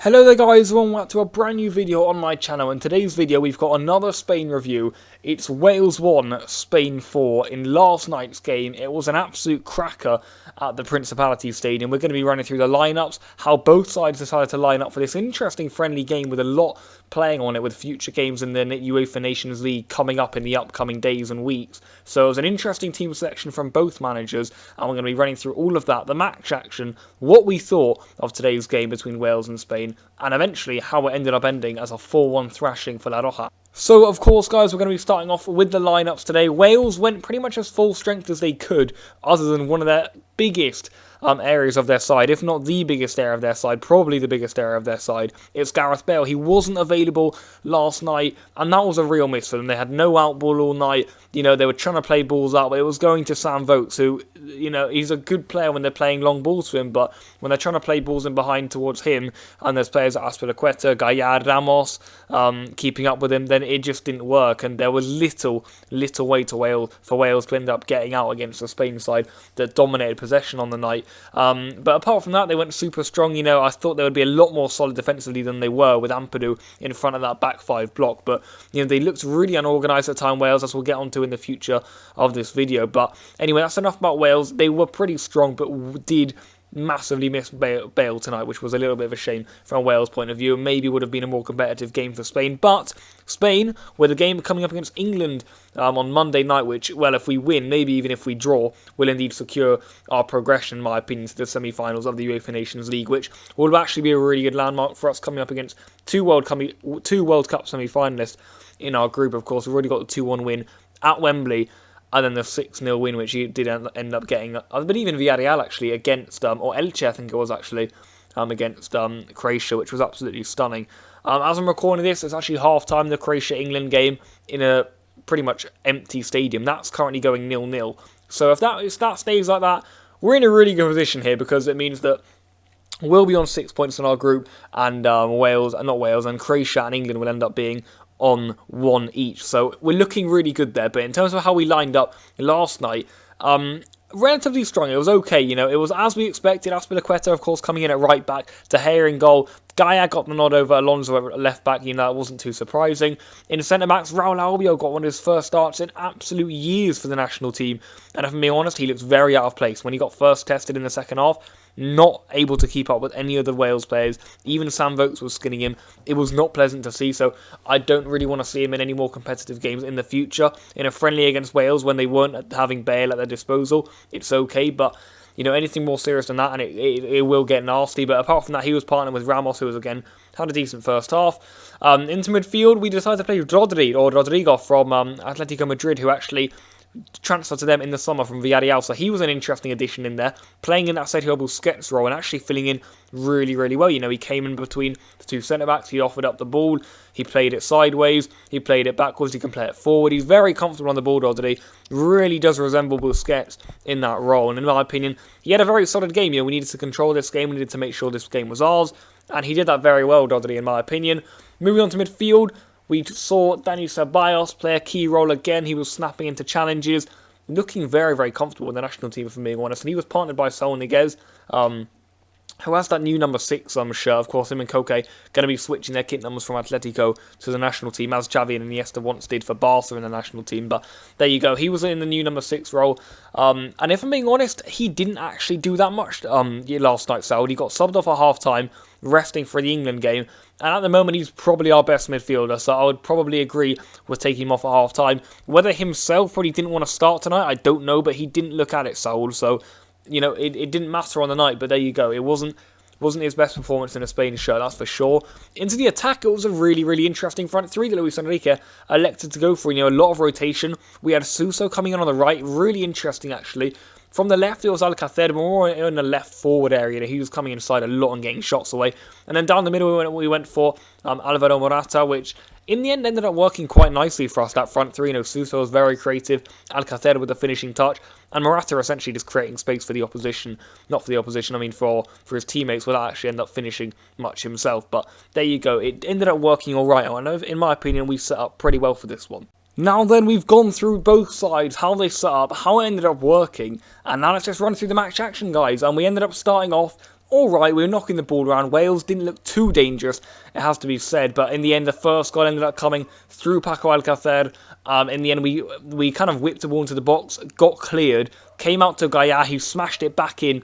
Hello there guys, welcome back to a brand new video on my channel. In today's video we've got another Spain review. It's Wales 1, Spain 4. In last night's game, it was an absolute cracker at the Principality Stadium. We're going to be running through the lineups, how both sides decided to line up for this interesting friendly game with a lot playing on it, with future games in the UEFA Nations League coming up in the upcoming days and weeks. So it was an interesting team selection from both managers, and we're going to be running through all of that, the match action, what we thought of today's game between Wales and Spain, and eventually how it ended up ending as a 4-1 thrashing for La Roja. So, of course, guys, we're going to be starting off with the lineups today. Wales went pretty much as full strength as they could, other than one of their biggest areas of their side, if not the biggest area of their side, probably the biggest area of their side. It's Gareth Bale. He wasn't available last night, and that was a real miss for them. They had no out ball all night. You know, they were trying to play balls out, but it was going to Sam Vokes, who, you know, he's a good player when they're playing long balls to him, but when they're trying to play balls in behind towards him, and there's players like Azpilicueta, Gallard, Ramos, keeping up with him, then it just didn't work, and there was little way for Wales to end up getting out against the Spain side that dominated possession on the night. But apart from that, they went super strong. You know, I thought they would be a lot more solid defensively than they were with Ampadu in front of that back five block. But, you know, they looked really unorganised at time, Wales, as we'll get onto in the future of this video. But anyway, that's enough about Wales. They were pretty strong, but did massively miss Bale tonight, which was a little bit of a shame from a Wales point of view, and maybe would have been a more competitive game for Spain. But Spain, with a game coming up against England on Monday night, which, well, if we win, maybe even if we draw, will indeed secure our progression, in my opinion, to the semi-finals of the UEFA Nations League, which will actually be a really good landmark for us coming up against two World Cup semi-finalists in our group. Of course, we've already got the 2-1 win at Wembley, and then the 6-0 win, which he did end up getting, I believe, in Villarreal, actually, against, or Elche, I think it was, actually, against Croatia, which was absolutely stunning. As I'm recording this, it's actually half-time, the Croatia-England game, in a pretty much empty stadium. That's currently going 0-0. So if that stays like that, we're in a really good position here, because it means that we'll be on 6 points in our group, and and Croatia and England will end up being on 1 each. So we're looking really good there. But in terms of how we lined up last night, relatively strong. It was okay, you know. It was as we expected. Azpilicueta, of course, coming in at right back. De Gea in goal. Gaia got the nod over Alonso at left back. You know, that wasn't too surprising. In centre backs, Raul Albiol got one of his first starts in absolute years for the national team. And if I'm being honest, he looks very out of place. When he got first tested in the second half, not able to keep up with any of the Wales players. Even Sam Vokes was skinning him. It was not pleasant to see, so I don't really want to see him in any more competitive games in the future. In a friendly against Wales, when they weren't having Bale at their disposal, it's okay, but, you know, anything more serious than that, and it will get nasty. But apart from that, he was partnering with Ramos, who was, again, had a decent first half. Into midfield, we decided to play Rodrigo from Atletico Madrid, who actually transferred to them in the summer from Villarreal, so he was an interesting addition in there, playing in that Sergio Busquets role and actually filling in really well. You know, he came in between the two centre-backs, he offered up the ball, he played it sideways, he played it backwards, he can play it forward, he's very comfortable on the ball, Rodri, really does resemble Busquets in that role, and in my opinion, he had a very solid game. You know, we needed to control this game, we needed to make sure this game was ours, and he did that very well, Rodri, in my opinion. Moving on to midfield, we saw Dani Ceballos play a key role again. He was snapping into challenges, looking very comfortable in the national team, if I'm being honest. And he was partnered by Saul Niguez, who has that new number 6 shirt. Of course, him and Koke going to be switching their kit numbers from Atletico to the national team, as Xavi and Iniesta once did for Barca in the national team. But there you go. He was in the new number 6 role. And if I'm being honest, he didn't actually do that much last night, Saul. He got subbed off at half-time, resting for the England game. And at the moment, he's probably our best midfielder, so I would probably agree with taking him off at half-time. Whether himself probably didn't want to start tonight, I don't know, but he didn't look at it, Saul. So, you know, it didn't matter on the night, but there you go. It wasn't his best performance in a Spain shirt, that's for sure. Into the attack, it was a really interesting front three that Luis Enrique elected to go for. You know, a lot of rotation. We had Suso coming in on the right, really interesting, actually. From the left, it was Alcacer, more in the left forward area. He was coming inside a lot and getting shots away. And then down the middle, we went for Alvaro Morata, which in the end ended up working quite nicely for us, that front three. You know, Suso was very creative, Alcacer with the finishing touch, and Morata essentially just creating space for the opposition. Not for the opposition, I mean for his teammates, without actually end up finishing much himself. But there you go. It ended up working all right. I know, in my opinion, we set up pretty well for this one. Now then, we've gone through both sides, how they set up, how it ended up working, and now let's just run through the match action, guys. And we ended up starting off alright, we were knocking the ball around. Wales didn't look too dangerous, it has to be said, but in the end, the first goal ended up coming through Paco Alcácer. In the end, we kind of whipped the ball into the box, got cleared, came out to Gaia, who smashed it back in.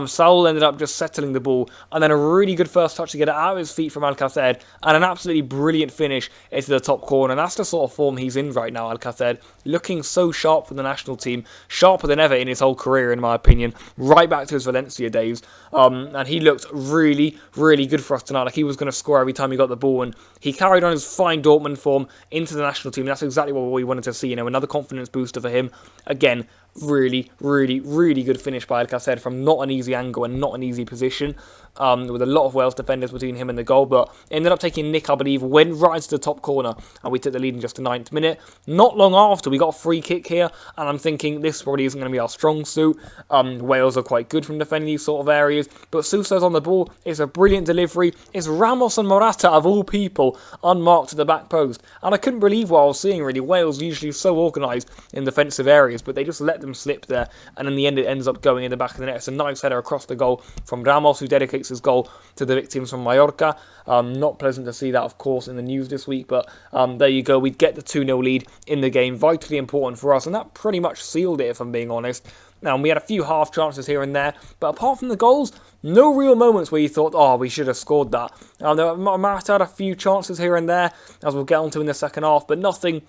Saul ended up just settling the ball, and then a really good first touch to get it out of his feet from Alcácer, and an absolutely brilliant finish into the top corner. And that's the sort of form he's in right now, Alcácer, looking so sharp for the national team, sharper than ever in his whole career, in my opinion, right back to his Valencia days. And he looked really, really good for us tonight. Like, he was going to score every time he got the ball, and he carried on his fine Dortmund form into the national team. That's exactly what we wanted to see. You know, another confidence booster for him. Again, really, really, really good finish by Alcácer from not an easy angle and not an easy position, with a lot of Wales defenders between him and the goal, but ended up taking Nick, I believe, went right to the top corner, and we took the lead in just the 9th minute. Not long after, we got a free kick here, and I'm thinking this probably isn't going to be our strong suit. Wales are quite good from defending these sort of areas, but Suso's on the ball. It's a brilliant delivery. It's Ramos and Morata, of all people, unmarked at the back post, and I couldn't believe what I was seeing, really. Wales usually so organised in defensive areas, but they just let them slip there, and in the end it ends up going in the back of the net. It's a nice header across the goal from Ramos, who dedicates his goal to the victims from Mallorca. Not pleasant to see that, of course, in the news this week, but there you go. We get the 2-0 lead in the game, vitally important for us, and that pretty much sealed it, if I'm being honest. Now, we had a few half chances here and there, but apart from the goals, no real moments where you thought, oh, we should have scored that. Morata had a few chances here and there, as we'll get onto in the second half, but nothing,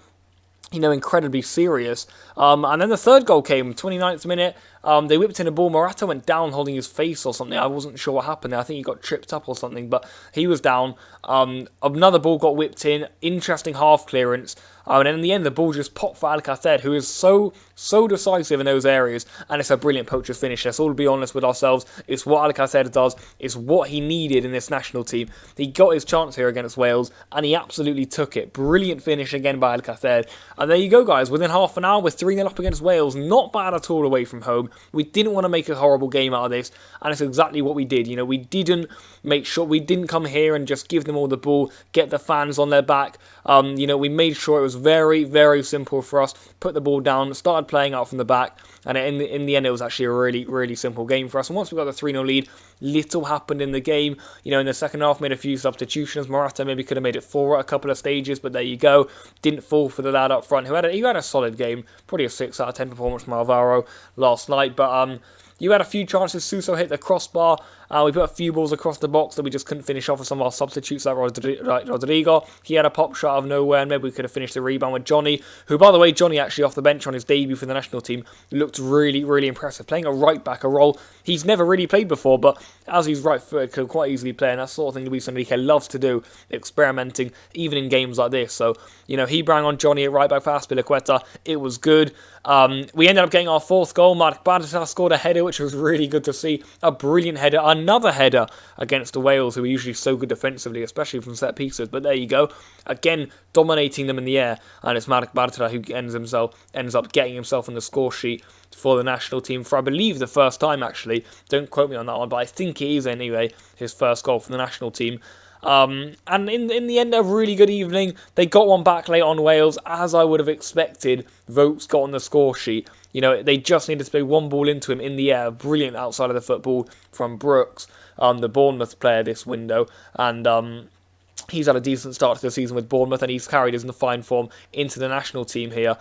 you know, incredibly serious. And then the third goal came, 29th minute. They whipped in a ball. Morata went down holding his face or something. I wasn't sure what happened there. I think he got tripped up or something, but he was down. Another ball got whipped in. Interesting half clearance. And then in the end, the ball just popped for Alcácer, who is so decisive in those areas. And it's a brilliant poacher's finish. Let's all be honest with ourselves. It's what Alcácer does. It's what he needed in this national team. He got his chance here against Wales, and he absolutely took it. Brilliant finish again by Alcácer. And there you go, guys. Within half an hour, we're 3-0 up against Wales. Not bad at all away from home. We didn't want to make a horrible game out of this, and it's exactly what we did. You know, we didn't come here and just give them all the ball, get the fans on their back. You know, we made sure it was very, very simple for us. Put the ball down, started playing out from the back, and in the end, it was actually a really, really simple game for us. And once we got the 3-0 lead, little happened in the game. You know, in the second half, made a few substitutions. Morata maybe could have made it 4 at a couple of stages, but there you go. Didn't fall for the lad up front, who had a solid game. Probably a 6 out of 10 performance from Alvaro last night, but you had a few chances. Suso hit the crossbar. We put a few balls across the box that we just couldn't finish off with some of our substitutes like Rodrigo. He had a pop shot out of nowhere, and maybe we could have finished the rebound with Johnny, who, by the way, Johnny actually off the bench on his debut for the national team, looked really, really impressive. Playing a right back, a role he's never really played before, but as he's right footed, could quite easily play, and that sort of thing Luis Enrique loves to do, experimenting, even in games like this. So, you know, he brought on Johnny at right back for Azpilicueta. It was good. We ended up getting our 4th goal. Marc Bartra scored a header, which was really good to see. A brilliant header. Another header against the Wales, who are usually so good defensively, especially from set pieces. But there you go. Again, dominating them in the air. And it's Marc Bartra who ends up getting himself on the score sheet for the national team for, I believe, the first time, actually. Don't quote me on that one, but I think it is anyway, his first goal for the national team. And in the end, a really good evening. They got one back late on Wales, as I would have expected. Vokes got on the score sheet. You know, they just needed to play one ball into him in the air. Brilliant outside of the football from Brooks, the Bournemouth player this window. And he's had a decent start to the season with Bournemouth, and he's carried his fine form into the national team here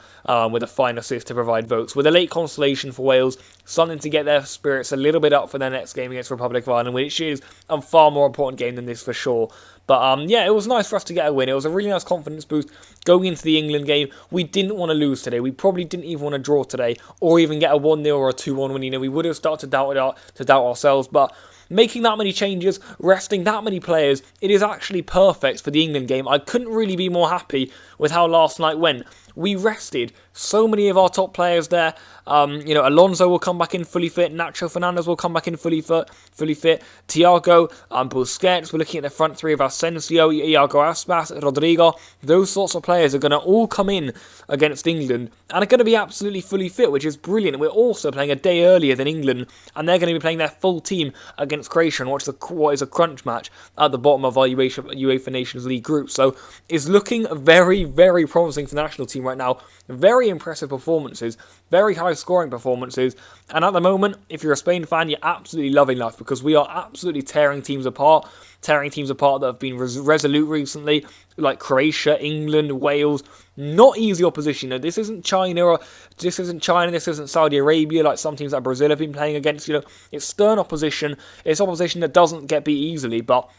with a fine assist to provide Vokes. With a late consolation for Wales, something to get their spirits a little bit up for their next game against Republic of Ireland, which is a far more important game than this for sure. But yeah, it was nice for us to get a win. It was a really nice confidence boost going into the England game. We didn't want to lose today. We probably didn't even want to draw today, or even get a 1-0 or a 2-1 win. You know, we would have started to doubt ourselves, but making that many changes, resting that many players, it is actually perfect for the England game. I couldn't really be more happy with how last night went. We rested so many of our top players there. You know, Alonso will come back in fully fit. Nacho Fernandez will come back in fully fit. Thiago, Busquets. We're looking at the front three of Asensio, Iago Aspas, Rodrigo. Those sorts of players are going to all come in against England and are going to be absolutely fully fit, which is brilliant. We're also playing a day earlier than England, and they're going to be playing their full team against against Croatia and what is a crunch match at the bottom of our UEFA Nations League group. So it's looking very, very promising for the national team right now. Very impressive performances, very high scoring performances, and at the moment, if you're a Spain fan, you're absolutely loving life because we are absolutely tearing teams apart that have been resolute recently, like Croatia, England, Wales. Not easy opposition. This isn't China, this isn't Saudi Arabia, like some teams like Brazil have been playing against. It's stern opposition. It's opposition that doesn't get beat easily, but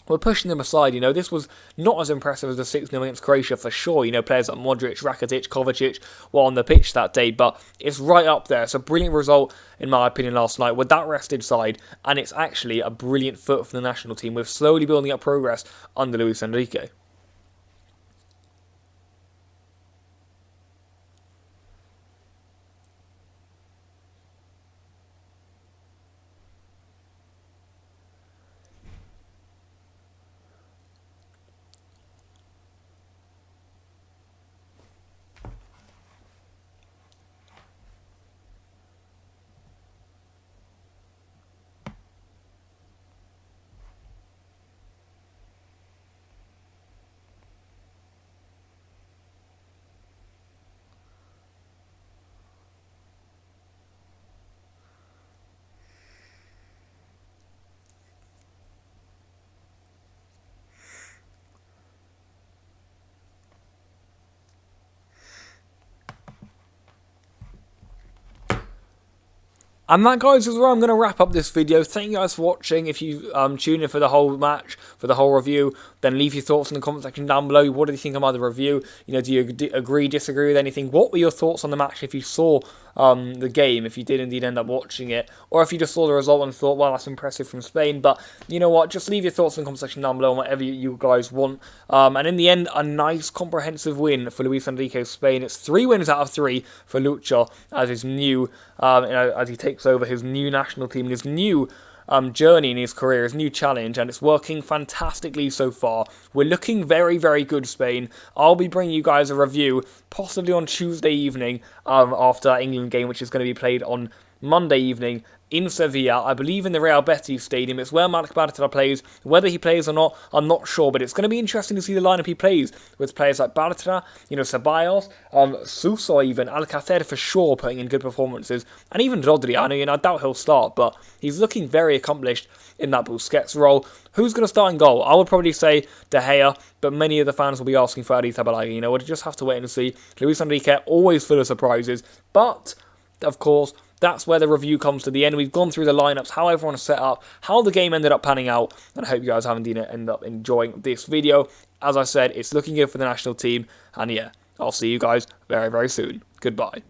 we're pushing them aside. This was not as impressive as the 6-0 against Croatia for sure. Players like Modric, Rakitic, Kovacic were on the pitch that day, but it's right up there. It's a brilliant result, in my opinion, last night with that rested side, and it's actually a brilliant foot for the national team. We're slowly building up progress under Luis Enrique. And that, guys, is where I'm going to wrap up this video. Thank you guys for watching. If you tune in for the whole match, for the whole review, then leave your thoughts in the comment section down below. What do you think about the review? Do you agree, disagree with anything? What were your thoughts on the match if you saw the game, if you did indeed end up watching it? Or if you just saw the result and thought, well, that's impressive from Spain. But you know what? Just leave your thoughts in the comment section down below on whatever you guys want. And in the end, a nice comprehensive win for Luis Enrique's Spain. It's 3 wins out of 3 for Lucha as his new, as he takes over his new national team and his new journey in his career, his new challenge, and it's working fantastically so far. We're looking very, very good, Spain. I'll be bringing you guys a review possibly on Tuesday evening after England game, which is going to be played on Monday evening in Sevilla, I believe in the Real Betis Stadium. It's where Malik Bartra plays. Whether he plays or not, I'm not sure, but it's going to be interesting to see the lineup he plays with players like Bartra, Ceballos, Sousa, even Alcacer for sure putting in good performances, and even Rodri. I doubt he'll start, but he's looking very accomplished in that Busquets role. Who's going to start in goal? I would probably say De Gea, but many of the fans will be asking for Adi Zabalaga. We'll just have to wait and see. Luis Enrique always full of surprises, but of course, that's where the review comes to the end. We've gone through the lineups, how everyone is set up, how the game ended up panning out, and I hope you guys have indeed ended up enjoying this video. As I said, it's looking good for the national team, and yeah, I'll see you guys very, very soon. Goodbye.